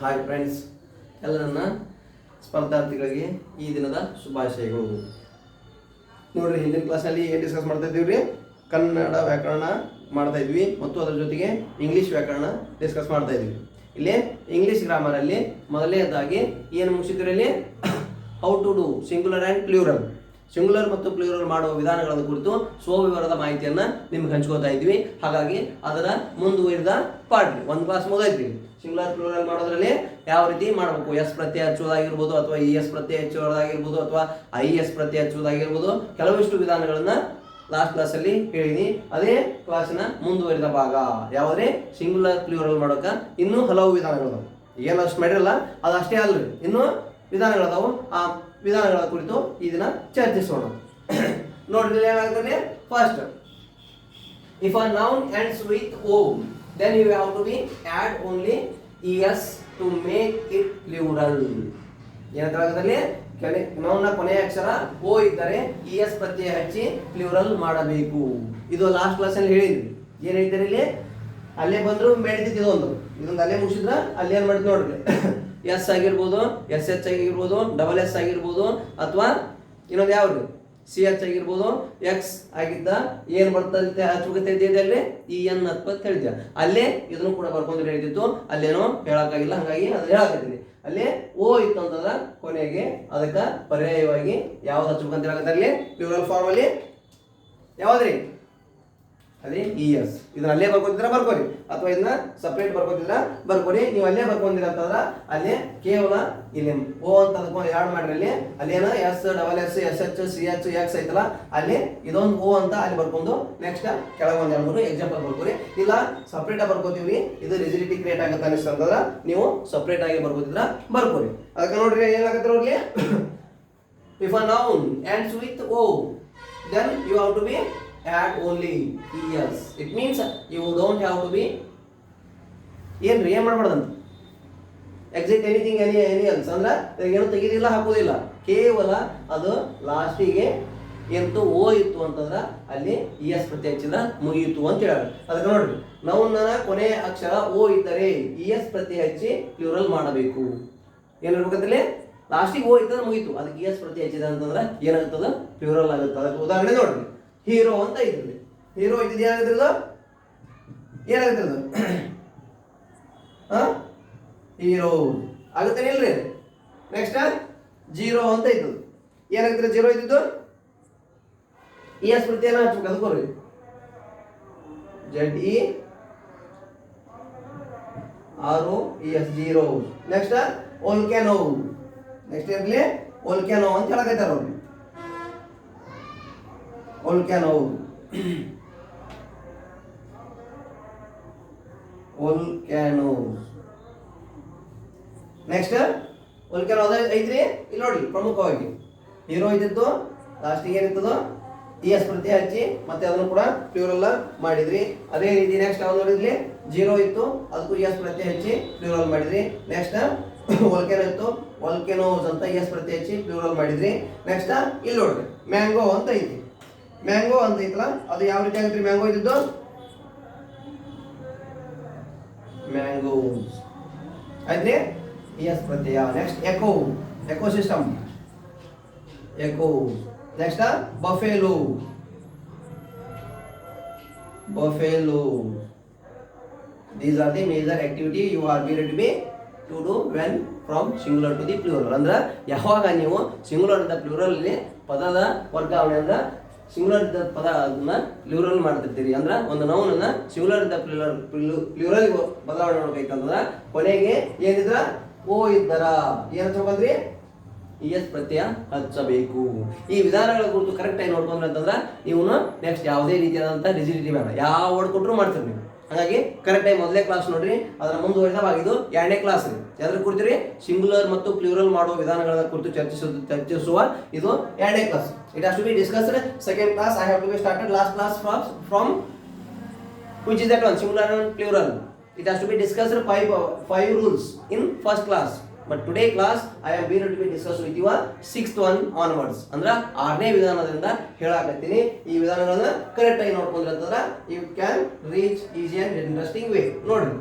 Hi friends, ಎಲ್ಲ ನನ್ನ ಸ್ಪರ್ಧಾರ್ಥಿಗಳಿಗೆ ಈ ದಿನದ ಶುಭಾಶಯಗಳು. ನೋಡ್ರಿ, ಹಿಂದಿನ ಕ್ಲಾಸಲ್ಲಿ ಏನು ಡಿಸ್ಕಸ್ ಮಾಡ್ತಾ ಇದ್ದೀವಿ ರೀ, ಕನ್ನಡ ವ್ಯಾಕರಣ ಮಾಡ್ತಾ ಇದ್ವಿ ಮತ್ತು ಅದರ ಜೊತೆಗೆ ಇಂಗ್ಲೀಷ್ ವ್ಯಾಕರಣ ಡಿಸ್ಕಸ್ ಮಾಡ್ತಾ ಇದ್ವಿ. ಇಲ್ಲಿ ಇಂಗ್ಲೀಷ್ ಗ್ರಾಮರಲ್ಲಿ ಮೊದಲನೇದಾಗಿ ಏನು ಮುಗಿಸಿದ್ರಲ್ಲಿ how to do singular and plural, singular ಮತ್ತು ಪ್ಲೂರಲ್ ಮಾಡುವ ವಿಧಾನಗಳ ಕುರಿತು ಸ್ವವಿವರದ ಮಾಹಿತಿಯನ್ನು ನಿಮ್ಗೆ ಹಂಚ್ಕೋತಾ ಇದ್ವಿ. ಹಾಗಾಗಿ ಅದರ ಮುಂದುವರಿದ ಪಾರ್ಟ್ ಒಂದು ಕ್ಲಾಸ್ ಮುಗಿದ್ವಿ. ಸಿಂಗುಲರ್ ಪ್ಲೂರಲ್ ಮಾಡೋದ್ರಲ್ಲಿ ಯಾವ ರೀತಿ ಮಾಡಬೇಕು, ಎಸ್ ಪ್ರತ್ಯಯ ಹಚ್ಚೋದಾಗಿರ್ಬೋದು ಅಥವಾ ಇ ಎಸ್ ಪ್ರತ್ಯಯ ಹಚ್ಚೋದಾಗಿರ್ಬೋದು ಅಥವಾ ಐ ಎಸ್ ಪ್ರತ್ಯಯ ಹಚ್ಚೋದಾಗಿರ್ಬೋದು, ಕೆಲವಿಷ್ಟು ವಿಧಾನಗಳನ್ನು ಲಾಸ್ಟ್ ಕ್ಲಾಸಲ್ಲಿ ಹೇಳಿನಿ. ಅದೇ ಕ್ಲಾಸಿನ ಮುಂದುವರಿದ ಭಾಗ ಯಾವುದೇ ಸಿಂಗುಲರ್ ಪ್ಲೂರಲ್ ಮಾಡೋಕೆ ಇನ್ನೂ ಹಲವು ವಿಧಾನಗಳು ಏನು ಅಷ್ಟು ಮಾಡಿರಲ್ಲ, ಅದು ಅಷ್ಟೇ ಅಲ್ರಿ, ಇನ್ನೂ ವಿಧಾನಗಳದಾವು. ಆ ವಿಧಾನಗಳ ಕುರಿತು ಈ ದಿನ ಚರ್ಚಿಸೋಣ. ನೋಡ್ರಿ ಏನಾಗ್ತದೆ. First, if a noun ends with O, then you have to be add only es to make it plural. ಏನಂತಾಗದಲ್ಲಿ ನೌನ್ನ ಕೊನೆಯ ಅಕ್ಷರ ಓ ಇದ್ದರೆ es ಪ್ರತ್ಯಯ ಹಚ್ಚಿ ಪ್ಲೂರಲ್ ಮಾಡಬೇಕು. ಇದು ಲಾಸ್ಟ್ ಕ್ಲಾಸ್ ಅಲ್ಲಿ ಹೇಳಿದ್ವಿ. ಏನ್ ಹೇಳ್ತಾರೆ ಇಲ್ಲಿ, ಅಲ್ಲೇ ಬಂದ್ರು ಮೇಡಿದ್ದು ಇದೊಂದು ಅಲ್ಲೇ ಮುಗಿಸಿದ್ರ ಅಲ್ಲಿ ಏನ್ ಮಾಡಿದ್ ನೋಡ್ರಿ, ಎಸ್ ಆಗಿರ್ಬೋದು, ಎಸ್ ಎಚ್ ಆಗಿರ್ಬೋದು, ಡಬಲ್ ಎಸ್ ಆಗಿರ್ಬೋದು, ಅಥವಾ ಇನ್ನೊಂದು ಯಾವ್ದು ಸಿ ಎಚ್ ಆಗಿರ್ಬೋದು, ಎಕ್ಸ್ ಆಗಿದ್ದ ಏನು ಬರ್ತದೆ ಹಚ್ಬೇಕಲ್ಲಿ ಈ ಎನ್ ಅಂತ ಹೇಳಿದ್ಯ, ಅಲ್ಲೇ ಇದನ್ನು ಕೂಡ ಬರ್ಕೊಂಡ್ರೆ ಹೇಳ್ತಿತ್ತು. ಅಲ್ಲೇನೋ ಹೇಳಕ್ಕಾಗಿಲ್ಲ, ಹಾಗಾಗಿ ಅದನ್ನ ಹೇಳಕತ್ತೀನಿ. ಅಲ್ಲೇ ಓ ಇತ್ತು ಅಂತಂದ್ರೆ ಕೊನೆಗೆ ಅದಕ್ಕೆ ಪರ್ಯಾಯವಾಗಿ ಯಾವ್ದು ಹಚ್ಬೇಕಂತ ಹೇಳಕತ್ತಲ್ಲಿ ಪ್ಲೂರಲ್ ಫಾರ್ಮ್ ಅಲ್ಲಿ ಯಾವ್ದ್ರಿ, ಅದೇ ಇ ಎಸ್. ಇದನ್ನ ಅಲ್ಲೇ ಬರ್ಕೊತಿದ್ರ ಬರ್ಕೋರಿ, ಅಥವಾ ಇದನ್ನ ಸಪ್ರೇಟ್ ಬರ್ಕೋತಿದ್ರ ಬರ್ಕೋರಿ. ನೀವು ಅಲ್ಲೇ ಬರ್ಕೊಂಡಿರ ಅಂತಂದ್ರೆ ಅಲ್ಲೇ ಕೇವಲ ಇಲ್ಲಿ ಓ ಅಂತ ಅದಕ್ಕೆ ಯಾಡ್ ಮಾಡ್ರಿ. ಅಲ್ಲಿ ಅಲ್ಲೇನ S double S S H C H X ಐತಲ್ಲ, ಅಲ್ಲಿ ಇದೊಂದು ಓ ಅಂತ ಅಲ್ಲಿ ಬರ್ಕೊಂಡು ನೆಕ್ಸ್ಟ್ ಕೆಳಗೆ ಒಂದ್ 2-3 ಎಕ್ಸಾಂಪಲ್ ಬರ್ಕೋರಿ. ಇಲ್ಲ ಸಪ್ರೇಟ್ ಆಗಿ ಬರ್ಕೋತೀವಿ, ಇದು ರಿಜಿಡಿಟಿ ಕ್ರಿಯೇಟ್ ಆಗತ್ತೆ ಅನಿಸ್ತಂದ್ರೆ ನೀವು ಸಪ್ರೇಟ್ ಆಗಿ ಬರ್ಕೋತಿದ್ರ ಬರ್ಕೋರಿ. ಅದಕ್ಕೆ ನೋಡ್ರಿ ಏನಾಗತ್ತೆ ನೋಡ್ಲಿ, if a noun ends with O then you have to be add only es. It means you don't have to be ಏನ್ರಿ ಏನ್ ಮಾಡಬಾರ್ದಂತ ಎಕ್ಸಿಟ್ ಎನಿಥಿಂಗ್ ಎನಿ ಎಲ್ಸ್ ಅಂದ್ರೆ ಏನು ತೆಗಿದಿಲ್ಲ ಹಾಕೋದಿಲ್ಲ, ಕೇವಲ ಅದು ಲಾಸ್ಟಿಗೆ ಎಂತು ಓ ಇತ್ತು ಅಂತಂದ್ರೆ ಅಲ್ಲಿ ಇ ಎಸ್ ಪ್ರತ್ಯಯ ಹಚ್ಚಿದ್ರೆ ಮುಗಿಯಿತು ಅಂತ ಹೇಳ. ಅದಕ್ಕೆ ನೋಡ್ರಿ, ನೌನ್ನ ಕೊನೆಯ ಅಕ್ಷರ ಓ ಇದ್ದರೆ ಇ ಎಸ್ ಪ್ರತ್ಯಯ ಹಚ್ಚಿ ಪ್ಲೂರಲ್ ಮಾಡಬೇಕು. ಏನಿರ್ಬೇಕಂತಲೇ ಲಾಸ್ಟಿಗೆ ಓ ಇತ್ತಂದ್ರೆ ಮುಗೀತು, ಅದಕ್ಕೆ ಇ ಎಸ್ ಪ್ರತ್ಯಯ ಹಚ್ಚಿದ ಅಂತಂದ್ರೆ ಏನಾಗುತ್ತದ ಪ್ಲೂರಲ್ ಆಗುತ್ತೆ. ಅದಕ್ಕೆ ಉದಾಹರಣೆ ನೋಡ್ರಿ, ಹೀರೋ ಅಂತ ಇದ್ರಿ, ಹೀರೋ ಇದ್ದಿದ್ದು ಏನಾಗುತ್ತಿರೋದು ಏನಾಗುತ್ತಿರೋದು ಹೀರೋ ಆಗುತ್ತೇನೆ ಇಲ್ರಿ. ನೆಕ್ಸ್ಟ್ ಜೀರೋ ಅಂತ ಇದ್ದು ಏನಾಗ್ತದೆ, ಜೀರೋ ಇದ್ದಿದ್ದು ಇ ಎಸ್ ಪ್ರತ್ಯಯ ಹಚ್ಬೇಕು. ಅದಕ್ಕೋರಿ Z E R E S zero. Next volcano, next ಇರ್ಲಿ ಓಲ್ಕ್ಯಾನೋ ಅಂತ ಹೇಳಕತ್ತಾರ ಅವ್ರು. ಓಲ್ಕ್ಯಾನೋ ಓಲ್ಕ್ಯಾನೋ. ನೆಕ್ಸ್ಟ್ ಓಲ್ಕ್ಯಾನೋ ಐತ್ರಿ. ಇಲ್ಲಿ ನೋಡಿ, ಪ್ರಮುಖವಾಗಿ ಹೀರೋ ಇದ್ದಿದ್ದು ಲಾಸ್ಟಿಗೆ ಏನಿರ್ತದೋ ಇ ಎಸ್ ಪ್ರತ್ಯಯ ಹಚ್ಚಿ ಮತ್ತೆ ಅದನ್ನು ಕೂಡ ಪ್ಲೂರಲ್ ಮಾಡಿದ್ರಿ. ಅದೇ ರೀತಿ ನೆಕ್ಸ್ಟ್ ಯಾವ್ದು ನೋಡಿದ್ರಿ, ಜೀರೋ ಇತ್ತು ಅದಕ್ಕೂ ಇ ಎಸ್ ಪ್ರತ್ಯಯ ಹಚ್ಚಿ ಪ್ಲೂರಲ್ ಮಾಡಿದ್ರಿ. ನೆಕ್ಸ್ಟ್ ವೋಲ್ಕ್ಯಾನೋ ಇತ್ತು, ವೋಲ್ಕ್ಯಾನೋಸ್ ಅಂತ ಇ ಎಸ್ ಪ್ರತ್ಯಯ ಹಚ್ಚಿ ಪ್ಲೂರಲ್ ಮಾಡಿದ್ರಿ. ನೆಕ್ಸ್ಟ್ ಇಲ್ಲಿ ನೋಡ್ರಿ, ಮ್ಯಾಂಗೋ ಅಂತ ಐತಿ. ಮ್ಯಾಂಗೋ ಅಂತ ಐತಲ್ಲ, ಅದು ಯಾವ ರೀತಿ ಆಗುತ್ತೆ, ಮ್ಯಾಂಗೋ ಇದ್ದಿದ್ದು ಮ್ಯಾಂಗೋಸ್ ಆಯ್ತ್ರಿ, ಇ ಎಸ್ ಪ್ರತ್ಯಯ. Next echo, echo system, echo. Next buffalo, buffalo. These are the major activity you are needed to do when from singular to the plural. ಅಂದ್ರೆ ಯಾವಾಗ ನೀವು ಸಿಂಗುಲರ್ ಇಂದ ಪ್ಲೂರಲ್ ಅಲ್ಲಿ ಪದದ ವರ್ಗಾವಣೆ ಅಂದ್ರೆ ಸಿಂಗುಲರ್ ಇದ್ದ ಪದ ಅದನ್ನ ಪ್ಲೂರಲ್ ಮಾಡ್ತಿರ್ತೀರಿ. ಅಂದ್ರೆ ಒಂದು ನೌನ್ ಅನ್ನ ಸಿಂಗುಲರ್ ಇಂದ ಪ್ಲೂರಲ್ ಬದಲಾವಣೆ ಮಾಡ್ಬೇಕಂತಂದ್ರೆ ಕೊನೆಗೆ ಏನಿದ್ರ ಓ ಇದ್ದರ ಏನ್ ಹಚ್ಬೇಕಂದ್ರಿ, ಇ ಎಸ್ ಪ್ರತ್ಯಯ ಹಚ್ಚಬೇಕು. ಈ ವಿಧಾನಗಳ ಕುರಿತು ಕರೆಕ್ಟ್ ಆಗಿ ನೋಡ್ಕೊಂಡ್ರೆ ಅಂತಂದ್ರೆ ನೀವು ನೆಕ್ಸ್ಟ್ ಯಾವುದೇ ರೀತಿಯಾದಂಥ ರಿಜಿಡಿಟಿ ಬೇಡ, ಯಾವ ವರ್ಡ್ ಕೊಟ್ಟರು ಮಾಡ್ತೀರಿ ನೀವು. ಹಾಗಾಗಿ ಕರೆಕ್ಟ್ ಆಗಿ ಮೊದಲೇ ಕ್ಲಾಸ್ ನೋಡ್ರಿ, ಅದರ ಮುಂದುವರಿದ ಭಾಗ ಇದು 2ನೇ ಕ್ಲಾಸ್ ರೀ. ಯಾವ್ದ್ರ ಕುರಿತು, ಸಿಂಗುಲರ್ ಮತ್ತು ಪ್ಲೂರಲ್ ಮಾಡುವ ವಿಧಾನಗಳ ಕುರಿತು ಚರ್ಚಿಸುವ ಇದು 2ನೇ class. It has to be discussed second class. I have to be started last class from which is that one, singular and plural. It has to be discussed five rules in first class. But today class I am going to be discussed with you 6th one onwards. ಅಂದ್ರೆ 6ನೇ ವಿಧಾನದಿಂದ ಹೇಳಾಕತ್ತೀನಿ. ಈ ವಿಧಾನಗಳನ್ನ correct ಆಗಿ ನೋಡ್ಕೊಂಡ್ರೆ ಅಂತಂದ್ರೆ you can reach easy and interesting way. ನೋಡ್ರಿ,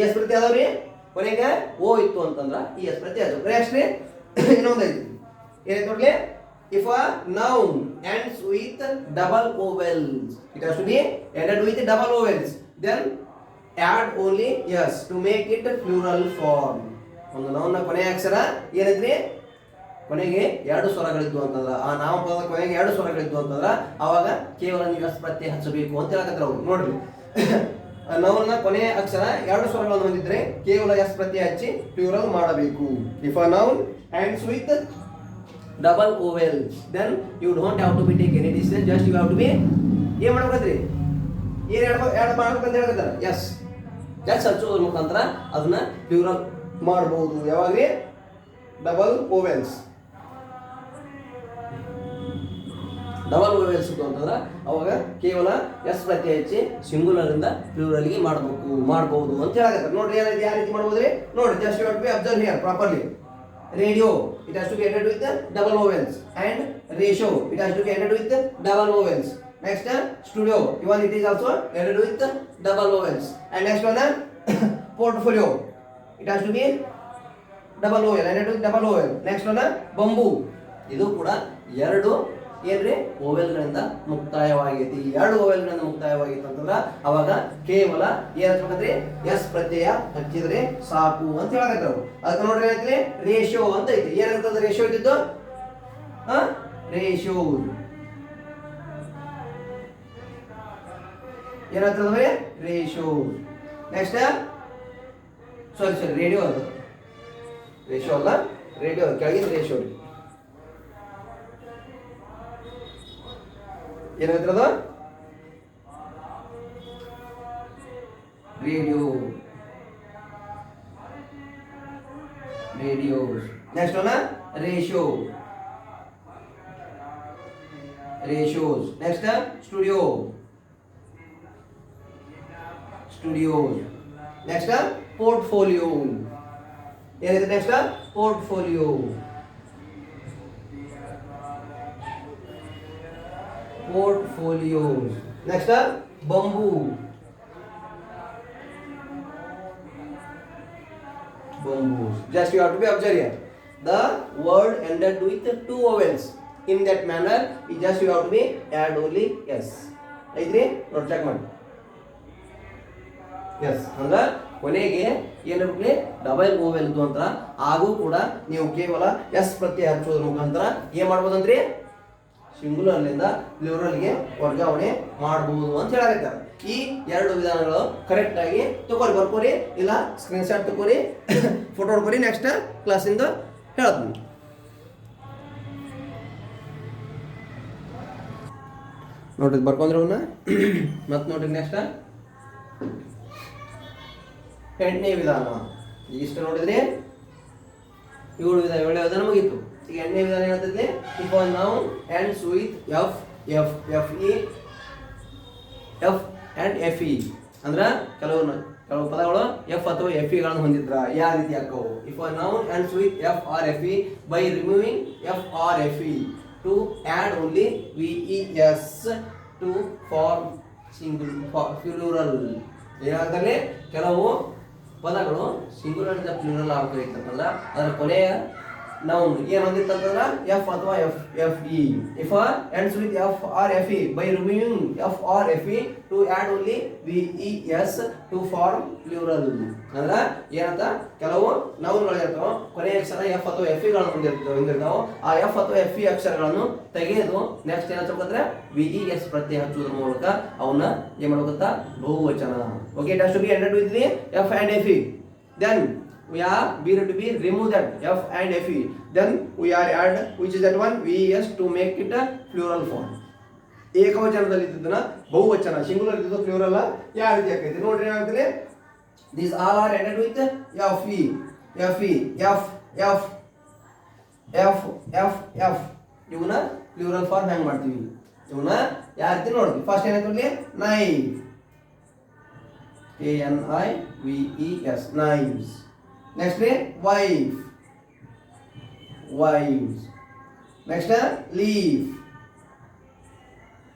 S ಪ್ರತಿ ಅದಾವ್ರಿ, ಕೊನೆಗೆ ಓ ಇತ್ತು ಅಂತಂದ್ರೆ ಈ ಎಸ್ ಪ್ರತ್ಯಯ ಹಚ್ಚಬೇಕು. ನೆಕ್ಸ್ಟ್ ಇನ್ನೊಂದೈತಿ ಏನೈತೆ ನೋಡ್ಲಿ, if a noun ends with double vowels, it has to be ended with double vowels, then add only yes to make it plural form. ಒಂದು ನೌನ್ನ ಕೊನೆಯ ಅಕ್ಷರ ಏನೈತ್ರಿ, ಕೊನೆಗೆ ಎರಡು ಸ್ವರಗಳಿದ್ವು ಅಂತಂದ್ರ, ಆ ನಾಮಪದದ ಕೊನೆಗೆ ಎರಡು ಸ್ವರಗಳಿದ್ವು ಅಂತಂದ್ರ ಅವಾಗ ಕೇವಲ ನೀವು ಎಸ್ ಪ್ರತ್ಯಯ ಹಚ್ಚಬೇಕು ಅಂತ ಹೇಳಕತ್ರ ಅವ್ರು. ನೋಡ್ರಿ ನೌನ್ನ ಕೊನೆಯ ಅಕ್ಷರ ಎರಡು ಸ್ವರಗಳನ್ನು ಹೊಂದಿದ್ರೆ ಕೇವಲ ಎಸ್ ಪ್ರತ್ಯಯ ಹಚ್ಚಿ ಪ್ಲೂರಲ್ ಮಾಡಬೇಕು. If a noun ends with double vowels, then you don't have to be take any decision, just you have to be ಏನ್ ಮಾಡ್ಬೇಕಂದ್ರಿ, ಏನ್ ಎರಡು ಮಾಡ್ಬೇಕಂತ ಹೇಳ್ತಾರೆ ಎಸ್ ಎಸ್ ಹಚ್ಚೋದ್ರ ಮುಖಾಂತರ ಅದನ್ನ ಪ್ಲೂರಲ್ ಮಾಡಬಹುದು. ಯಾವಾಗ್ರಿ, ಡಬಲ್ ವೋವೆಲ್ಸ್ ಇತ್ತು ಅಂತಂದ್ರೆ ಅವಾಗ ಕೇವಲ ಎಸ್ ಪ್ರತ್ಯಯ ಹಚ್ಚಿ ಸಿಂಗುಲರ್ ಇಂದ ಪ್ಲೂರಲ್ ಗೆ ಮಾಡಬಹುದು ಅಂತ ಹೇಳಕತ್ತಾರೆ. ನೋಡ್ರಿ ಏನೈತಿ, ಯಾವ ರೀತಿ ಮಾಡ್ಬೋದ್ರಿ ನೋಡ್ರಿ, just you have to be observe here properly. Radio, it has to be ended with double vowels, and ratio, it has to be ended with double vowels. Next studio, even it is also ended with double vowels. And next one portfolio, it has to be double vowel, ended with double vowel. Next one bamboo, ಇದು ಕೂಡ ಎರಡು ಏನ್ರಿ ಓವೆಲ್ಗಳಿಂದ ಮುಕ್ತಾಯವಾಗೈತಿ. ಎರಡು ಓವೆಲ್ಗಳಿಂದ ಮುಕ್ತಾಯವಾಗಿತ್ತು ಅಂತಂದ್ರೆ ಅವಾಗ ಕೇವಲ ಏನ್ ಹಚ್ಬೇಕಂದ್ರಿ, S ಪ್ರತ್ಯಯ ಹಚ್ಚಿದ್ರೆ ಸಾಕು ಅಂತ ಹೇಳಕತ್ತವ್ರು. ಅದಕ್ಕೆ ನೋಡ್ರಿ ಏನೈತಿ, ರೇಷಿಯೋ ಅಂತ ಐತಿ. ಏನಾಗ್ತದ ರೇಷಿಯೋ ಇದ್ದಿದ್ದು, ರೇಷಿಯೋ ಏನಾಗ್ತದ್ರಿ, ರೇಷಿಯೋ. ನೆಕ್ಸ್ಟ್ ಸಾರಿ ರೇಡಿಯೋ, ಅದು ರೇಷಿಯೋ ಅಲ್ಲ, ರೇಡಿಯೋ ಕೆಳಗಿನ ರೇಷಿಯೋ. ಏನಾಯ್ತಿರೋದು, radio. Next one ratio, ratios. Next studios. Next portfolio. ಏನಿದೆ next, portfolio. Next bamboo. Just you have to be observed here. The word ended with two vowels. In that manner, just you have to be add only yes. ಐತ್ರಿ ನೋಡಿ, check ಮಾಡಿ. S ಅಂದ್ರೆ ಕೊನೆಗೆ ಏನಿರ್ಲಿ double vowel ಇದ್ದು ಅಂತ ಆಗೂ ಕೂಡ ನೀವು ಕೇವಲ ಎಸ್ ಪ್ರತ್ಯಯ ಹಚ್ಚೋದ್ರ ಮುಖಾಂತರ ಏನ್ ಮಾಡ್ಬೋದಂದ್ರಿ, ಸಿಂಗುಲರ್ನಿಂದ ಪ್ಲೂರಲ್ಗೆ ವರ್ಗಾವಣೆ ಮಾಡಬಹುದು ಅಂತ ಹೇಳಾಕತ್ತಾರೆ. ಈ ಎರಡು ವಿಧಾನಗಳು ಕರೆಕ್ಟ್ ಆಗಿ ತಗೋರಿ, ಬರ್ಕೋರಿ, ಇಲ್ಲ ಸ್ಕ್ರೀನ್ ಶಾಟ್ ತಗೋರಿ, ಫೋಟೋ ಹೊಡ್ಕೋರಿ. ನೆಕ್ಸ್ಟ್ ಕ್ಲಾಸಿಂದ ಹೇಳ್ತೀನಿ. ನೋಡ್ರಿ ಬರ್ಕೊಂಡ್ರೆ ಅವನ್ನ ಮತ್ತೆ ನೋಡ್ರಿ. ನೆಕ್ಸ್ಟ್ 8ನೇ ವಿಧಾನ. ಇಷ್ಟು ನೋಡಿದ್ರಿ 7 ವಿಧಾನ ಮುಗೀತು. ಈಗ 8ನೇ ವಿಧಾನ ಹೇಳ್ತೈತಿ, if a noun ends with F and F E ಅಂದ್ರ ಕೆಲವು ಪದಗಳು ಎಫ್ ಅಥವಾ ಎಫ್ ಇಗಳನ್ನು ಹೊಂದಿದ್ರ ಯಾವ ರೀತಿ ಹಾಕವು. If a noun ends with F or F E by removing F or F E to add only V E S to form plural. ಏನಾಗ್ತದೆ, ಕೆಲವು ಪದಗಳು ಸಿಂಗುಲರ್ ಇಂದ ಪ್ಲೂರಲ್ ಆಗಬೇಕಂತಂದ್ರ ಅದರ ಕೊನೆಯ ನೌನ್ ಏನು ಹೊಂದಿತ್ತಂತಂದ್ರ ಎಫ್ ಅಥವಾ F E. If ends with F or F E by removing F or F E to add only V E S to form plural. ಅಂದ್ರ ಏನಂತ, ಕೆಲವು ನೌನ್ಗಳು ಇರ್ತಾವ, ಕೊನೆಯ ಅಕ್ಷರ ಎಫ್ ಅಥವಾ ಎಫ್ ಇಗಳನ್ನು ಹೊಂದಿರ್ತಾವ. ಆ ಎಫ್ ಅಥವಾ ಎಫ್ ಇ ಅಕ್ಷರಗಳನ್ನು ತೆಗೆದು ನೆಕ್ಸ್ಟ್ ಏನಾಗ್ತಂದ್ರೆ ವಿ ಇ ಎಸ್ ಪ್ರತ್ಯಯ ಹಚ್ಚುವುದ್ರ ಮೂಲಕ ಅವನ್ನ ಏನ್ ಮಾಡ್ಬೇಕಂತ, ಬಹುವಚನ. Okay, it has to be ended with the F and F E. Then we are to be remove that f and fe, then we are add which is that one ves to make it a plural form. ಏಕವಚನದಲ್ಲಿ ಇದ್ದದನ್ನ ಬಹುವಚನ, singular ಇದ್ದು plural ಯಾವ ರೀತಿ ಆಕೈತಿ ನೋಡ್ರಿ. ಏನಾಗ್ತದೆ, these all are ended with fe, f. ಇವನ್ನ plural form ಹೆಂಗ್ ಮಾಡ್ತೀವಿ, ಇವನ್ನ ಯಾವ ರೀತಿ ನೋಡ್ತೀವಿ. ಫಸ್ಟ್ ಏನಾಯ್ತು, knife, ANIVES, knives. Next wife, wives. Next leaf,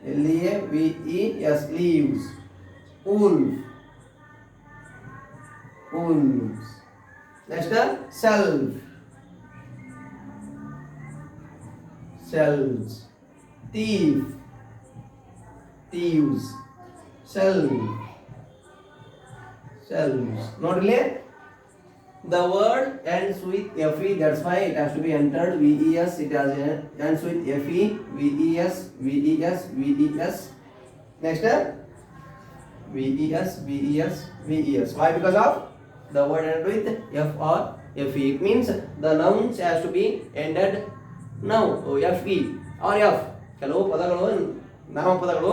LEAVES, leaves. Wolf, wolves. Next, self. Selves. Thief. Thieves. Self. Selves. Note the word ends with fe, that's why it has to be entered. Ves, it has ends with fe, ves, ves, ves. Next, ves, ves, ves. Why? Because of the word ended with f or fe. It means the nouns has to be ended now fe or f. ಕೆಲವು ಪದಗಳು ನಾಮಪದಗಳು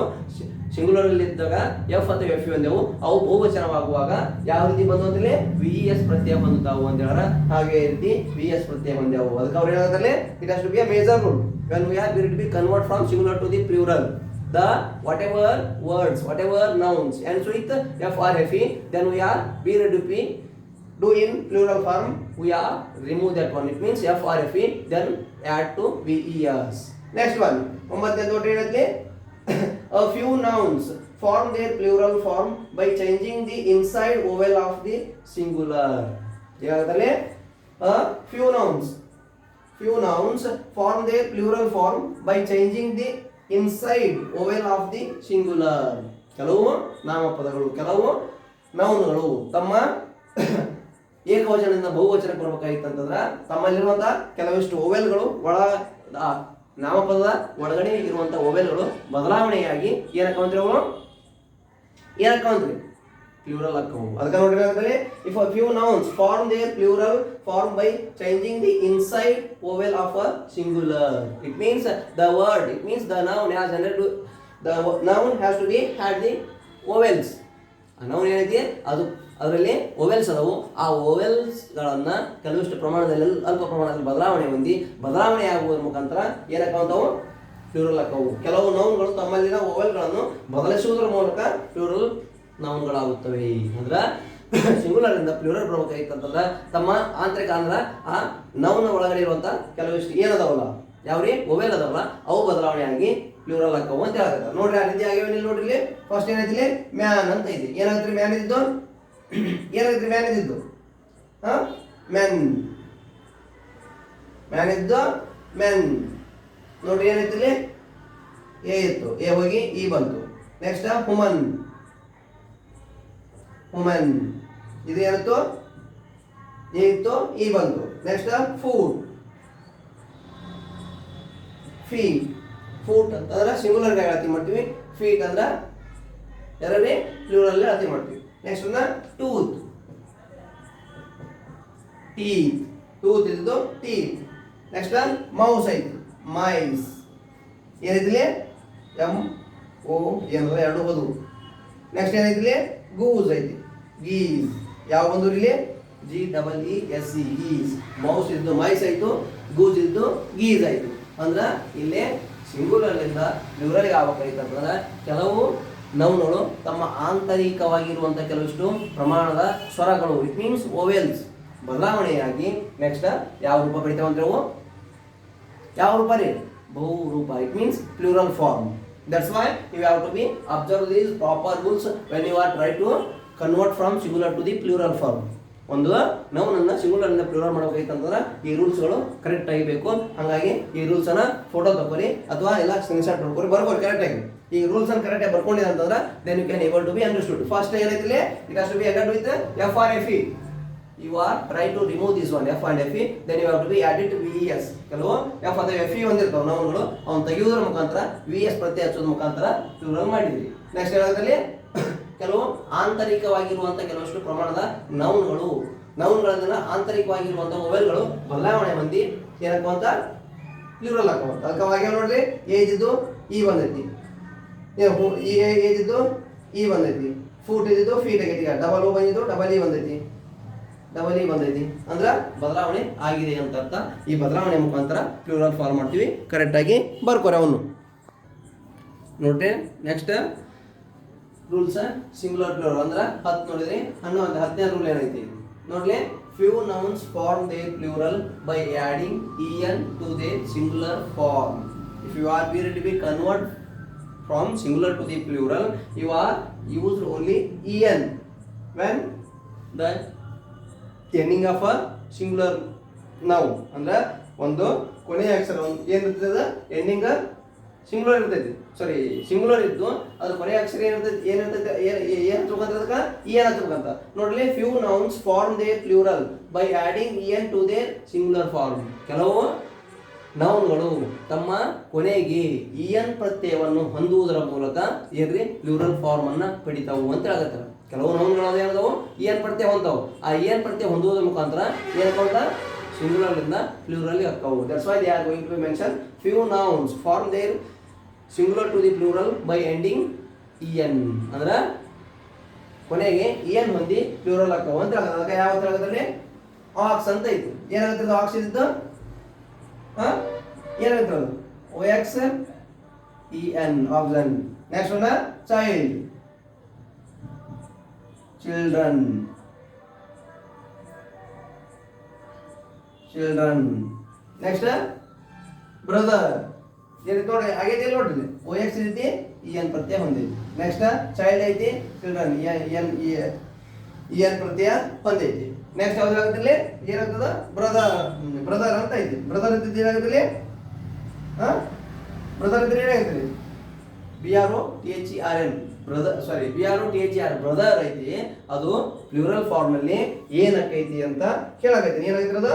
singular ಅಲ್ಲಿ ಇದ್ದಾಗ F ಅಥವಾ F ಅಂದೆವು, ಅವು ಬಹುವಚನವಾಗುವಾಗ ಯಾವ ರೀತಿ ಬಂದು ಅಂತೇಳಿ ವಿ ಎಸ್ ಪ್ರತ್ಯಯ ಹೊಂದುತ್ತಾವು ಅಂತ ಹೇಳ. ಹಾಗೆ ರೀತಿ ವಿ ಎಸ್ ಪ್ರತ್ಯಯ ಹೊಂದೆವು. ಅದಕ್ಕೆ ಅವ್ರು ಏನಾಗುತ್ತೆ, it has to be a major rule when we are going to be convert from singular to the plural. The whatever words, whatever nouns ends with f or fe, then we are be ready to be do in plural form, we are remove that one. It means f or fe, then add to ves. Next one, ಒಂಬತ್ತನೇ ದೊಡ್ಡ ಏನಂತೆ, a few nouns form their plural form by changing the inside vowel of the singular. ಏನಾಗುತ್ತೆ, a few nouns form their plural form by changing the inside vowel of the singular. ಕೆಲವು ನಾಮಪದಗಳು, ಕೆಲವು ನೌನ್ಗಳು ತಮ್ಮ ಏಕವಚನದಿಂದ ಬಹುವಚನಕ್ಕೆ ಬರಬೇಕಾಗಿತ್ತಂತಂದ್ರೆ ತಮ್ಮಲ್ಲಿರುವಂತಹ ಕೆಲವಿಷ್ಟು ಓವೆಲ್ಗಳು ನಾಮಪದದ ಒಳಗಡೆ ಇರುವಂತಹ ಓವೆಲ್ಗಳು ಬದಲಾವಣೆಯಾಗಿ ಏನಕ್ಕಂತೀವಿ ಪ್ಲೂರಲ್ ಅಕ್ಕವು. ಅದಕ್ಕೆ ನೋಡ್ರಿ, if a few nouns form their plural form by changing the inside vowel of a singular, it means the noun has the noun has to be had the vowels. ಆ noun ಏನೈತಿ ಅದು ಅದರಲ್ಲಿ vowels ಅದಾವು. ಆ ಓವೆಲ್ಸ್ಗಳನ್ನು ಕೆಲವಿಷ್ಟು ಪ್ರಮಾಣದಲ್ಲಿ ಅಲ್ಪ ಪ್ರಮಾಣದಲ್ಲಿ ಬದಲಾವಣೆ ಆಗುವ ಮುಖಾಂತರ ಏನಕ್ಕಂತವು ಪ್ಲೂರಲ್ ಅಕ್ಕವು. ಕೆಲವು ನೌನ್ಗಳು ತಮ್ಮಲ್ಲಿನ ಓವೆಲ್ಗಳನ್ನು ಬದಲಿಸುವುದರ ಮೂಲಕ ಪ್ಲೂರಲ್ ನೌನ್ಗಳಾಗುತ್ತವೆ. ಅಂದ್ರೆ ಸಿಂಗುಲರ್ ಇಂದ ಪ್ಲೂರಲ್ ಬರಬೇಕಾಗಿತ್ತಂತಂದ್ರೆ ತಮ್ಮ ಆಂತರಿಕ ಅಂದ್ರೆ ಆ ನೌನ್ ಒಳಗಡೆ ಇರುವಂತ ಕೆಲವಿಷ್ಟು ಏನದಾವಲ್ಲ, ಯಾವ್ರಿ ಓವೆಲ್ ಅದಾವಲ್ಲ, ಅವು ಬದಲಾವಣೆಯಾಗಿ ಪ್ಲೂರಲ್ ಅಕ್ಕವು ಅಂತ ಹೇಳ್ತಾರೆ. ನೋಡ್ರಿ, ಆ ರೀತಿ ಆಗ್ಯಾವ. ನೋಡ್ರಿ, ಫಸ್ಟ್ ಏನೈತಿ, ಮ್ಯಾನ್ ಅಂತ ಐತಿ. ಏನಾಗ್ತದೆ ಮ್ಯಾನ್ ಇದ್ದು, ಮ್ಯಾನ್ ಇದ್ದು ಮೆನ್. ನೋಡ್ರಿ ಏನೈತಿ, ಎ ಇತ್ತು, ಎ ಹೋಗಿ ಇ ಬಂತು. ನೆಕ್ಸ್ಟ್ ಹುಮನ್, ಇದು ಏನಿತ್ತು, ಎ ಇತ್ತು, ಇ ಬಂತು. ನೆಕ್ಸ್ಟ್ ಫುಡ್, ಫೂಟ್ ಅಂತಂದ್ರೆ ಸಿಂಗುಲರ್ ಅಳತಿ ಮಾಡ್ತೀವಿ, ಫೀಟ್ ಅಂದ್ರೆ ಎರಡನೇ ಪ್ಲೂರಲ್ ಅಳತಿ ಮಾಡ್ತೀವಿ. ನೆಕ್ಸ್ಟ್ ಟೂತ್, ಇದ್ದು ಟೀತ್. ನೆಕ್ಸ್ಟ್ ಮೌಸ್ ಐತಿ, ಮೈಸ್. ಏನೈತಿಲಿ, MO ಎರಡು ಓದು. ನೆಕ್ಸ್ಟ್ ಏನೈತಿಲಿ, ಗೂಸ್ ಐತಿ, ಗೀಸ್. ಯಾವ ಬಂದು ಇಲ್ಲಿ, GEESE, ಗೀಸ್. ಮೌಸ್ ಇದ್ದು ಮೈಸ್ ಆಯ್ತು, ಗೂಸ್ ಇದ್ದು ಗೀಸ್ ಆಯ್ತು. ಅಂದ್ರೆ ಇಲ್ಲಿ ಸಿಂಗುಲರ್ಲಿಂದ ಪ್ಲೂರಲ್ಗೆ ಆಗಬೇಕಾಯ್ತಂದ್ರೆ ಕೆಲವು ನೌನ್ಗಳು ತಮ್ಮ ಆಂತರಿಕವಾಗಿರುವಂಥ ಕೆಲವಿಷ್ಟು ಪ್ರಮಾಣದ ಸ್ವರಗಳು, ಇಟ್ ಮೀನ್ಸ್ ಓವೆಲ್ಸ್ ಬದಲಾವಣೆಯಾಗಿ ನೆಕ್ಸ್ಟ್ ಯಾವ ರೂಪ ಪಡಿತಾವೆ ಅಂದ್ರೆ ಯಾವ ರೂಪ ರೀ, ಬಹುರೂಪ. It means plural form. That's why you have to be observe these proper rules when you are try to convert from singular to the plural form. ಒಂದು ನೌನನ್ನು ಸಿಂಗುಲರ್ ಇಂದ ಪ್ಲೂರಲ್ ಮಾಡಬೇಕಂತಂದ್ರೆ ಈ ರೂಲ್ಸ್ಗಳು ಕರೆಕ್ಟ್ ಆಗಿಬೇಕು. ಹಾಗಾಗಿ ಈ ರೂಲ್ಸ್ ಅನ್ನ ಫೋಟೋ ತಗೋರಿ ಅಥವಾ ಎಲ್ಲ ಸ್ಕ್ರೀನ್ಶಾಟ್ ನೋಡ್ಕೊರಿ, ಬರ್ಕೋರಿ ಕರೆಕ್ಟ್ ಆಗಿ. ಈ ರೂಲ್ಸ್ ಅನ್ನು ಕರೆಕ್ಟ್ ಆಗಿ ಬರ್ಕೊಂಡಿದೆ ಅಂತಂದ್ರೆ then you can able to be understood. First ಏನೈತಿ, it has to be ended with F or F E. You are try to remove this one F and F E, then you have to be added VES. ಕೆಲವು F ಅಥವಾ F E ಹೊಂದಿರ್ತಾವೆ ನೌನ್ಗಳು, ಅವ್ನು ತೆಗೆಯುವುದರ ಮುಖಾಂತರ VS ಪ್ರತ್ಯಯ ಹಚ್ಚೋದ್ರ ಮುಖಾಂತರ plural ಮಾಡಿದ್ವಿ. Next ಏನಾಗುತ್ತೆ, ಕೆಲವು ಆಂತರಿಕವಾಗಿರುವಂಥ ಕೆಲವಷ್ಟು ಪ್ರಮಾಣದ ನೌನ್ಗಳನ್ನ ಆಂತರಿಕವಾಗಿರುವಂಥ ಮೊಬೈಲ್ಗಳು ಬದಲಾವಣೆ ಹೊಂದಿ ಏನಕ್ಕಂತ ಪ್ಲೂರಲ್ ಹಾಕುವಂತ. ಅದಕ್ಕೆ ನೋಡ್ರಿ, ಏಜ್ ಇದ್ದು ಇ ಬಂದೈತಿ, ಏಜ್ ಇದ್ದು ಇ ಬಂದೈತಿ, ಫೂಟ್ ಇದ್ದು ಫೀಟ್ ಆಗೈತಿ. ಡಬಲ್ ಓ ಬಂದಿದ್ದು ಡಬಲ್ ಇ ಬಂದೈತಿ ಅಂದ್ರೆ ಬದಲಾವಣೆ ಆಗಿದೆ ಅಂತ ಅರ್ಥ. ಈ ಬದಲಾವಣೆ ಮುಖಾಂತರ ಪ್ಲೂರಲ್ ಫಾರ್ಮ್ ಮಾಡ್ತೀವಿ. ಕರೆಕ್ಟಾಗಿ ಬರ್ಕೋರಿ ಅವನು ನೋಡ್ರಿ. ನೆಕ್ಸ್ಟ್ ರೂಲ್ಸ್ ಸಿಂಗುಲರ್ ಪ್ಲೂರಲ್ ಅಂದ್ರೆ 10 ನೋಡಿದ್ರಿ. 10ನೇ ರೂಲ್ ಏನೈತಿ ನೋಡ್ಲಿ, few nouns form their plural by adding en to their singular form. If you are ready to be convert from singular to the plural, you are used only en when the ending of a singular ನಾವು ಅಂದ್ರೆ ಒಂದು ಕೊನೆಯ ಅಕ್ಷರ ಏನಿರ್ತದ ending singular ಇರ್ತೈತಿ, ಸಾರಿ singular ಇದ್ದು ಅದ್ರ ಕೊನೆಯ ಅಕ್ಷರ ಏನಿರ್ತೈತಿ ಏನ್ ಹಚ್ಬೇಕಂತ ಏನ್ ಹಚ್ಬೇಕಂತ ನೋಡ್ಲಿ. Few nouns form their plural by adding E N to their singular form. ಕೆಲವು ನೌನ್ಗಳು ತಮ್ಮ ಕೊನೆಗೆ ಇಎನ್ ಪ್ರತ್ಯಯವನ್ನು ಹೊಂದುವುದರ ಮೂಲಕ ಏನ್ರಿ ಪ್ಲೂರಲ್ ಫಾರ್ಮ್ ಅನ್ನ ಪಡಿತಾವು ಅಂತ ಹೇಳಕತ್ತಾರ. ಕೆಲವು ನೌನ್ಗಳು ಏನದಾವು ಇಎನ್ ಪ್ರತ್ಯಯ ಹೊಂದವು, ಆ ಇಎನ್ ಪ್ರತ್ಯಯ ಹೊಂದುವುದರ ಮುಖಾಂತರ ಏನಕ್ಕಂತ ಸಿಂಗುಲರ್ ಇಂದ ಪ್ಲೂರಲ್ ಹಾಕವು. That's why they are going to mention few nouns form their singular to the plural by ending E N. ಅಂದ್ರೆ ಕೊನೆಗೆ ಇಎನ್ ಹೊಂದಿ ಪ್ಲೂರಲ್ ಹಾಕವು ಅಂತ ಹೇಳೋದು. ಅದಕ್ಕೆ ಯಾವ ಹೇಳೋದ್ರಲ್ಲಿ ಆಕ್ಸ್ ಅಂತ ಇತ್ತು. ಏನಾಗುತ್ತೆ ಆಕ್ಸ್ ಇದ್ದು ಏನಾಗುತ್ತೆ ಅದು OX EN oxen. Next one child, children, children. Next brother ಏನೈತಿ ನೋಡಿ ಆಗೈತಿ ನೋಡ್ರಿ OX ಐತಿ EN ಪ್ರತ್ಯಯ ಹೊಂದೈತಿ. ನೆಕ್ಸ್ಟ್ ಚೈಲ್ಡ್ ಐತಿ ಚಿಲ್ಡ್ರನ್ EN ಪ್ರತ್ಯಯ ಹೊಂದೈತಿ. ನೆಕ್ಸ್ಟ್ ಯಾವ್ದು ಆಗುತ್ತಿಲ್ಲ ಏನಾಗ್ತದ ಬ್ರದರ್, ಬ್ರದರ್ ಅಂತ ಐತಿ. ಬ್ರದರ್ ಇದ್ದಿದ್ದು ಏನಾಗುತ್ತಿಲ್ಲ ಬ್ರದರ್ ಇದ್ರೆ ಏನಾಗುತ್ತಿಲ್ಲ BROTHERN ಬ್ರದರ್, ಸಾರಿ BROTHER ಬ್ರದರ್ ಐತಿ. ಅದು ಪ್ಲೂರಲ್ ಫಾರ್ಮ್ ಅಲ್ಲಿ ಏನಕ್ಕೈತಿ ಅಂತ ಕೇಳಾಕೈತಿ. ಏನಾಗೈತಿ ಅದು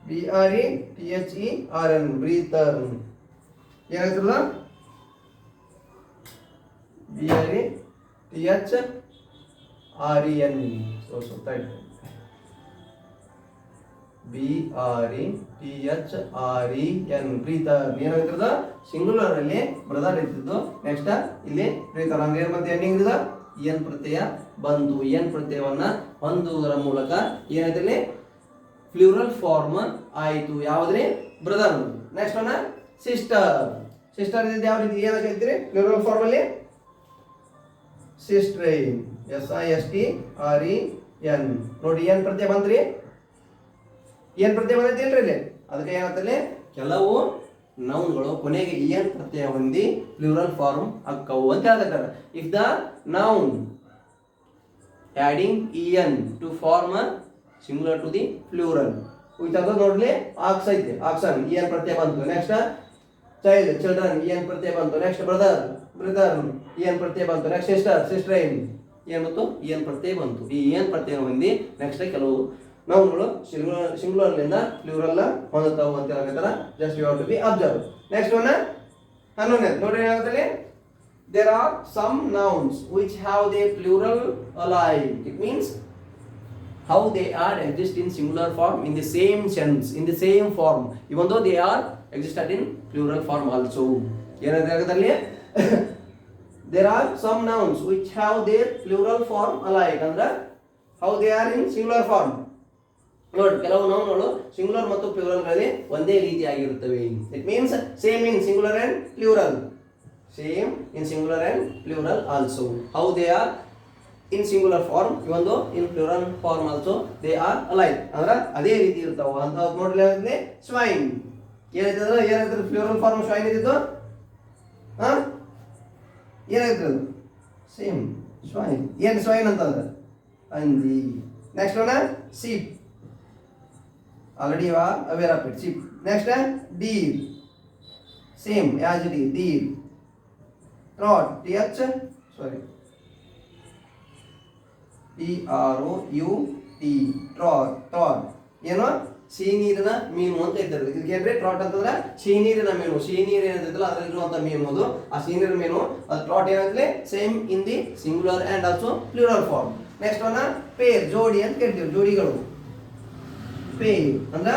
BRETHERN ಬ್ರೀತರ್. ಏನಾಗ್ತದ BRETHREN ಬ್ರೀತರ್. ಏನಾಗ್ತದ ಸಿಂಗುಲರ್ ಅಲ್ಲಿ ಬ್ರದರ್ ಇರ್ತಿದ್ದು. ನೆಕ್ಸ್ಟ್ ಇಲ್ಲಿ ಬ್ರೀತರ್ ಅಂದ್ರೆ ಏನ್ ಬಂತು ಎಂಡಿಂಗ್ ಇದ EN ಪ್ರತ್ಯಯ ಬಂತು. EN ಪ್ರತ್ಯಯವನ್ನ ಹೊಂದುವುದರ ಮೂಲಕ ಏನಾಯ್ತು ಪ್ಲೂರಲ್ ಫಾರ್ಮ್ ಆಯಿತು. ಯಾವ್ದ್ರಿ brother. Next one sister. Sister ಇದ್ದ ಯಾವ ರೀತಿ ಏನಾಗೈತ್ರಿ ಪ್ಲೂರಲ್ ಫಾರ್ಮ್ ಅಲ್ಲಿ ಸಿಸ್ಟ್ರೇನ್ SISTREN. ನೋಡಿ EN ಪ್ರತ್ಯಯ ಬಂತ್ರಿ, EN ಪ್ರತ್ಯಯ ಬಂದೈತಿ ಇಲ್ರಿ ಇಲ್ಲಿ. ಅದಕ್ಕೆ ಏನಾಗ್ತದೆ ಕೆಲವು ನೌನ್ಗಳು ಕೊನೆಗೆ EN ಪ್ರತ್ಯಯ ಹೊಂದಿ ಪ್ಲೂರಲ್ ಫಾರ್ಮ್ ಅಕ್ಕವು ಅಂತ ಹೇಳ್ತಾರೆ. If the noun adding EN to form singular to the plural ಉಳಿತದ ನೋಡ್ಲಿ ಆಕ್ಸ್ ಐತೆ ಆಕ್ಸನ್ EN ಪ್ರತ್ಯಯ ಬಂತು. ನೆಕ್ಸ್ಟ್ ಚೈಲ್ಡ್ ಚಿಲ್ಡ್ರನ್ EN ಪ್ರತ್ಯಯ ಬಂತು. ನೆಕ್ಸ್ಟ್ ಬ್ರದರ್ ಬ್ರದರ್ EN ಪ್ರತ್ಯಯ ಬಂತು. ನೆಕ್ಸ್ಟ್ ಸಿಸ್ಟರ್ ಸಿಸ್ಟ್ರೈನ್ ಏನ್ ಬಂತು EN ಪ್ರತ್ಯಯ ಬಂತು. ಈ EN ಪ್ರತ್ಯಯ ಹೊಂದಿ ನೆಕ್ಸ್ಟ್ ಕೆಲವು ನೌನ್ಗಳು ಸಿಂಗುಲರ್ ಲಿಂದ ಪ್ಲೂರಲ್ ಹೊಂದುತ್ತಾವು ಅಂತ ಹೇಳಕತ್ತಾರ. Just you have to be observe. Next one 11 ನೋಡ್ರಿ ಏನಾಗುತ್ತೆ there are some nouns which have their plural alike. It means how they are exist in singular form in the same sense, in the same form, even though they are existed in plural form also. ಏನಾಗುತ್ತೆ there are some nouns which have their plural form alike ಅಂದ್ರೆ how they are in singular form. ನೋಡಿ ಕೆಲವು ನೌನ್ಗಳು singular ಮತ್ತು plural ಗಳಲ್ಲಿ ಒಂದೇ ರೀತಿಯಾಗಿರುತ್ತವೆ. It means same in singular and plural, same in singular and plural also. How they are in singular form even though in plural form also they are alike ಅಂದ್ರೆ ಅದೇ ರೀತಿ ಇರ್ತಾವ ಅಂತ ನೋಡ್ಲಿ. ಸ್ವೈನ್ ಏನಾಯ್ತದ ಏನಾಯ್ತದ ಪ್ಲೂರಲ್ ಫಾರ್ಮ್ ಸ್ವೈನ್ ಇದ್ದಿದ್ದು ಏನಾಯ್ತದ ಸೇಮ್ ಸ್ವೈನ್. ಏನು ಸ್ವೈನ್ ಅಂತಂದ್ರೆ ಹಂದಿ. Next one sheep, already you are aware of it, sheep. Next deer, same as it is deer. Trout, TROUT trout ಏನು ಸಿಹಿ ನೀರಿನ ಮೀನು ಅಂತ ಇದ್ದಾರೆ. ಇದಕ್ಕೆ ಟ್ರಾಟ್ ಅಂತಂದ್ರೆ ಸಿಹಿ ನೀರಿನ ಮೀನು. ಸಿಹಿ ನೀರು ಏನಿರ್ತಲ್ಲ ಅದರಲ್ಲಿರುವಂತ ಮೀನು ಅದು. ಆ ಸಿಹಿ ನೀರಿನ ಮೀನು ಅದು ಟ್ರಾಟ್ ಏನಾಗ್ತದೆ same in the singular and also plural form. Next one pair, ಜೋಡಿ ಅಂತ ಕೇಳ್ತೀವಿ. ಜೋಡಿಗಳು ಪೇರ್ ಅಂದ್ರೆ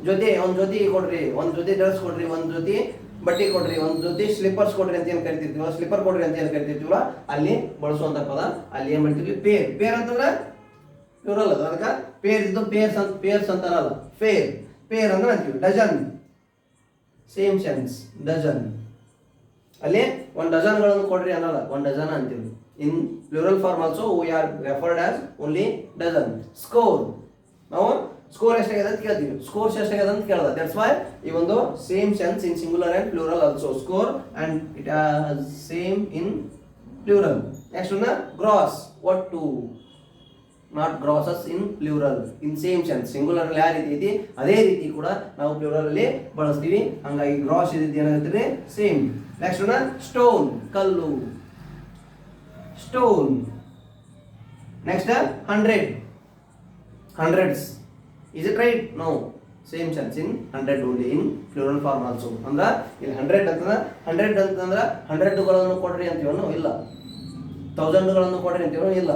ಜೊತೆ, ಒಂದ್ ಜೊತೆ ಕೊಡ್ರಿ, ಒಂದ್ ಜೊತೆ ಡ್ರೆಸ್ ಕೊಡ್ರಿ, ಒಂದ್ ಜೊತೆ ಬಟ್ಟೆ ಕೊಡ್ರಿ, ಒಂದ್ ಜೊತೆ ಸ್ಲಿಪ್ಪರ್ಸ್ ಕೊಡ್ರಿ ಅಂತ ಏನ್ ಕರಿತಿರ್ತೀವ, ಸ್ಲಿಪ್ಪರ್ ಕೊಡ್ರಿ ಅಂತ ಏನ್ ಕರಿತಿರ್ತೀವಲ್ಲ ಅಲ್ಲಿ ಬಳಸುವಂತ ಪದ ಅಲ್ಲಿ ಏನ್ ಮಾಡ್ತೀವಿ ಪೇರ್. ಪೇರ್ ಅಂತಂದ್ರೆ ಪ್ಲೂರಲ್ ಅದು. ಅದಕ್ಕೆ ಪೇರ್ ಇದ್ದು ಪೇರ್ಸ್ ಅಂತ ಅನ್ನಲ್ಲ, ಫೇರ್ ಪೇರ್ ಅಂದ್ರೆ ಅಂತೀವಿ. Dozen same sense dozen. ಅಲ್ಲಿ ಒಂದ್ ಡಜನ್ಗಳನ್ನು ಕೊಡ್ರಿ ಅನ್ನಲ್ಲ, ಒಂದ್ ಡಜನ್ ಅಂತೀವಿ. In plural form also we are referred as only dozen. Score, ನಾವು ಸ್ಕೋರ್ ಎಷ್ಟಾಗಿದೆ ಅಂತ ಕೇಳ್ತೀವಿ, ಸ್ಕೋರ್ಸ್ ಎಷ್ಟಾಗಿದೆ ಅಂತ ಕೇಳ್ದ. ದಟ್ಸ್ ವೈ ಈ ಒಂದು same sense in singular and plural also score and it as same in plural. Next one grass, ಒಟ್ಟು. Not grasses in plural in same sense. Singular ಯಾವ ರೀತಿ ಐತಿ ಅದೇ ರೀತಿ ಕೂಡ ನಾವು ಪ್ಲೂರಲ್ ಅಲ್ಲಿ ಬಳಸ್ತೀವಿ. ಹಂಗಾಗಿ ಗ್ರಾಸ್ ಇದ್ದಿದ್ದು ಏನಾಗುತ್ತೆ ಸೇಮ್. ನೆಕ್ಸ್ಟ್ ಸ್ಟೋನ್ ಕಲ್ಲು, stone. Next 100 hundreds. Is it right? No. Same sense in 100 only in plural form also. ಅಂದ್ರೆ ಇಲ್ಲಿ 100 ಅಂತಂದ್ರೆ 100 ಅಂತಂದ್ರೆ 100ಗಳನ್ನು ಕೊಡ್ರಿ ಅಂತೀವನು ಇಲ್ಲ, 1000ಗಳನ್ನು ಕೊಡ್ರಿ ಅಂತೀವನು ಇಲ್ಲ,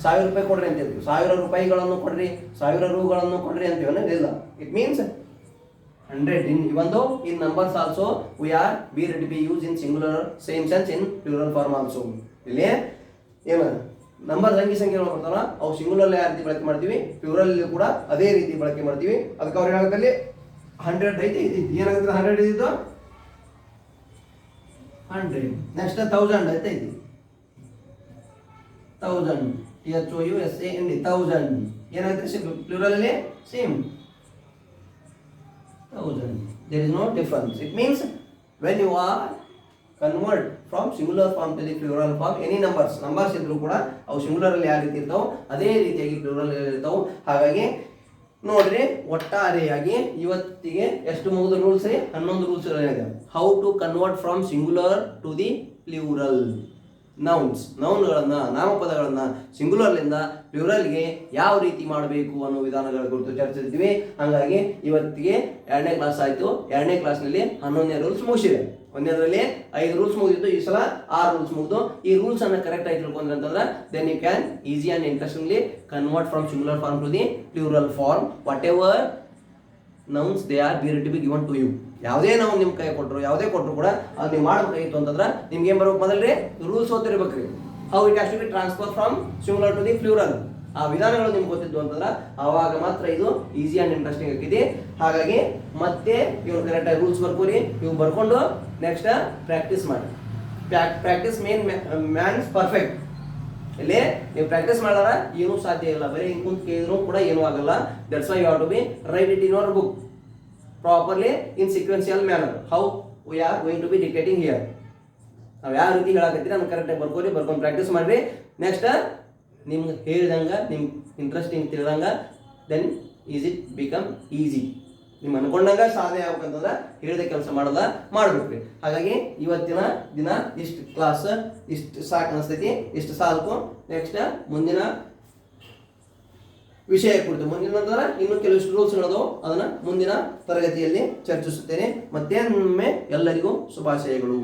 1000 ರೂಪಾಯಿ ಕೊಡ್ರಿ ಅಂತೀವಿ, 1000 ರೂಪಾಯಿಗಳನ್ನು ಕೊಡ್ರಿ, 1000 ರೂಗಳನ್ನು ಕೊಡ್ರಿ ಅಂತೀವನು ಇಲ್ಲ. It means 100 in even though in numbers also we are be ready to be used in singular same sense in plural form also. ಇಲ್ಲಿ ಏನು ನಂಬರ್ ಸಂಖ್ಯೆಗಳು ಬರ್ತಾವಲ್ಲ ಅವು ಸಿಂಗುಲರ್ ಯಾವ ರೀತಿ ಬಳಕೆ ಮಾಡ್ತೀವಿ, ಪ್ಲೂರಲ್ ಕೂಡ ಅದೇ ರೀತಿ ಬಳಕೆ ಮಾಡ್ತೀವಿ. ಅದಕ್ಕೆ ಅವ್ರು ಏನಾಗುತ್ತೆ 100 ಐತಿ, ಏನಾಗುತ್ತೆ 100 ಇದ್ದಿದ್ದು 100. ನೆಕ್ಸ್ಟ್ 1000 ಐತಿ, 1000 THOUSAND ಏನಾಗುತ್ತೆ ಪ್ಲೂರಲ್ ಅಲ್ಲಿ same 1000. There is no difference. It means when you are convert from singular form to the plural form, any numbers ಇದ್ರೂ ಕೂಡ ಅವು ಸಿಂಗುಲರ್ ಅಲ್ಲಿ ಯಾವ ರೀತಿ ಇರ್ತಾವೆ ಅದೇ ರೀತಿಯಾಗಿ ಪ್ಲೂರಲ್ ಇರ್ತಾವೆ. ಹಾಗಾಗಿ ನೋಡ್ರಿ ಒಟ್ಟಾರೆಯಾಗಿ ಇವತ್ತಿಗೆ ಎಷ್ಟು ಮುಗಿದ ರೂಲ್ಸ್? 11 ರೂಲ್ಸ್ ಇದೆ. How to convert from singular to the plural. ನೌನ್ಗಳನ್ನ ನಾಮಪದಗಳನ್ನ ಸಿಂಗುಲರ್ಲಿಂದ ಪ್ಲೂರಲ್ಗೆ ಯಾವ ರೀತಿ ಮಾಡಬೇಕು ಅನ್ನೋ ವಿಧಾನಗಳ ಕುರಿತು ಚರ್ಚಿಸಿದ್ವಿ. ಹಾಗಾಗಿ ಇವತ್ತಿಗೆ 2ನೇ ಕ್ಲಾಸ್ ಆಯಿತು. 2ನೇ ಕ್ಲಾಸ್ನಲ್ಲಿ 11ನೇ ರೂಲ್ಸ್ ಮುಗಿಸಿದೆ. 1ನೇದರಲ್ಲಿ 5 ರೂಲ್ಸ್ ಮುಗಿದಿತ್ತು, ಈ ಸಲ 6 ರೂಲ್ಸ್ ಮುಗಿದು. ಈ ರೂಲ್ಸ್ ಅನ್ನ ಕರೆಕ್ಟ್ ಆಗಿ ತಿಳ್ಕೊಂಡ್ರೆ ಅಂತಂದ್ರೆ then you can easy and interestingly convert from singular form to the plural form whatever nouns they are be to be given to you. ಯಾವುದೇ ನಾವು ನಿಮ್ಮ ಕೈ ಕೊಟ್ಟರು ಯಾವುದೇ ಕೊಟ್ಟರು ಕೂಡ ಅದು ನೀವು ಮಾಡಬೇಕಾಗಿತ್ತು ಅಂತಂದ್ರೆ ನಿಮ್ಗೆ ಏನು ಬರ್ಬೇಕು ಮೊದಲೇ ರೂಲ್ಸ್ ಓದ್ತಿರ್ಬೇಕ್ರಿ. How it has to be transfer from singular to the plural. ಆ ವಿಧಾನಗಳು ನಿಮ್ಗೆ ಗೊತ್ತಿದ್ದು ಅಂತಂದ್ರೆ ಆವಾಗ ಮಾತ್ರ ಇದು ಈಸಿ ಆ್ಯಂಡ್ ಇಂಟ್ರೆಸ್ಟಿಂಗ್ ಆಗಿದೆ. ಹಾಗಾಗಿ ಮತ್ತೆ ಇವ್ರು ಕರೆಕ್ಟಾಗಿ ರೂಲ್ಸ್ ಬರ್ಕೋರಿ, ಇವು ಬರ್ಕೊಂಡು ನೆಕ್ಸ್ಟ್ ಪ್ರಾಕ್ಟೀಸ್ ಮಾಡಿ. Practice makes perfect. ಇಲ್ಲಿ ನೀವು ಪ್ರಾಕ್ಟೀಸ್ ಮಾಡಾರ ಏನೂ ಸಾಧ್ಯ ಇಲ್ಲ, ಬರೀ ಹಿಂಗೆ ಕುಂತು ಕೇಳಿದ್ರು ಕೂಡ ಏನೂ ಆಗಲ್ಲ. That's why you have to be write it in your book properly in sequential manner. How we are going to be dictating here. ನಾವು ಯಾವ ರೀತಿ ಹೇಳಕತ್ತೀರಿ ಅದನ್ನು ಕರೆಕ್ಟಾಗಿ ಬರ್ಕೋರಿ, ಬರ್ಕೊಂಡು ಪ್ರಾಕ್ಟೀಸ್ ಮಾಡಿರಿ. ನೆಕ್ಸ್ಟ್ ನಿಮ್ಗೆ ಹೇಳಿದಂಗೆ ನಿಮ್ಗೆ ಇಂಟ್ರೆಸ್ಟಿಂಗ್ ತಿಳಿದಂಗೆ then is it become easy. ನಿಮ್ಗೆ ಅನ್ಕೊಂಡಂಗೆ ಸಾಧನೆ ಆಗ್ಬೇಕಂತಂದ್ರೆ ಹೇಳಿದ ಕೆಲಸ ಮಾಡ್ಬೇಕ್ರಿ. ಹಾಗಾಗಿ ಇವತ್ತಿನ ದಿನ ಇಷ್ಟು ಕ್ಲಾಸ್ ಇಷ್ಟು ಸಾಕು ಅನಿಸ್ತೈತಿ, ಇಷ್ಟು ಸಾಕು. ನೆಕ್ಸ್ಟ್ ಮುಂದಿನ ವಿಷಯ ಕುರಿತು ಮುಂದಿನ ಇನ್ನೂ ಕೆಲವಿಷ್ಟು ರೂಲ್ಸ್ಗಳದು ಅದನ್ನು ಮುಂದಿನ ತರಗತಿಯಲ್ಲಿ ಚರ್ಚಿಸುತ್ತೇನೆ. ಮತ್ತೊಮ್ಮೆ ಎಲ್ಲರಿಗೂ ಶುಭಾಶಯಗಳು.